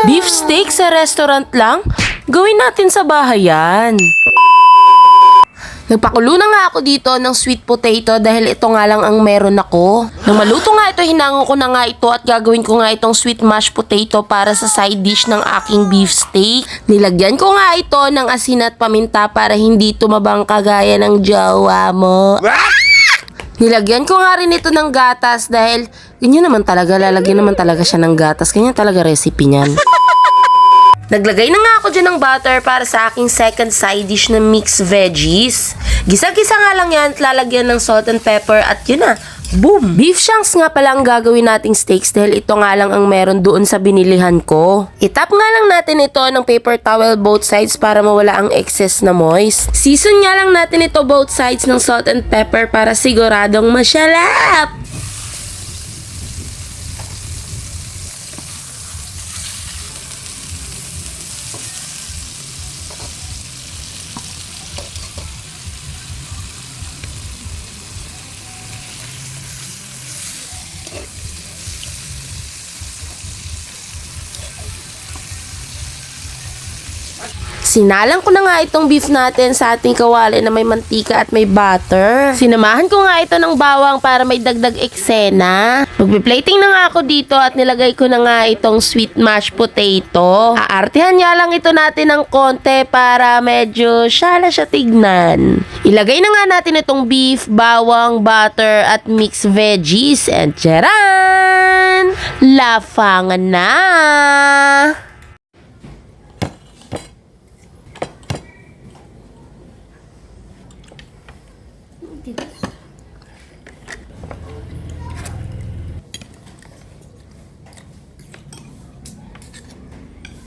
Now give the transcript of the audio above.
Beef steak sa restaurant lang? Gawin natin sa bahay yan. Nagpakulo na nga ako dito ng sweet potato dahil ito nga lang ang meron ako. Nang maluto nga ito, hinango ko na nga ito at gagawin ko nga itong sweet mashed potato para sa side dish ng aking beef steak. Nilagyan ko nga ito ng asin at paminta para hindi tumabang kagaya ng jowa mo. Nilagyan ko nga rin ito ng gatas dahil ganyan naman talaga, lalagyan naman talaga siya ng gatas. Ganyan talaga recipe niyan. Naglagay na nga ako dyan ng butter para sa aking second side dish na mixed veggies. Gisa-gisa nga lang yan at lalagyan ng salt and pepper at yun na. Boom! Beef shanks nga pala ang gagawin nating steaks dahil ito nga lang ang meron doon sa binilihan ko. Itap nga lang natin ito ng paper towel both sides para mawala ang excess na moist. Season nga lang natin ito both sides ng salt and pepper para siguradong masyalap! Sinalang ko na nga itong beef natin sa ating kawali na may mantika at may butter. Sinamahan ko nga ito ng bawang para may dagdag eksena. Magpi-plating na nga ako dito at nilagay ko na nga itong sweet mashed potato. Aartihan nga lang ito natin ng konti para medyo syala siya tignan. Ilagay na nga natin itong beef, bawang, butter at mixed veggies. And tcharan! Lafangan na!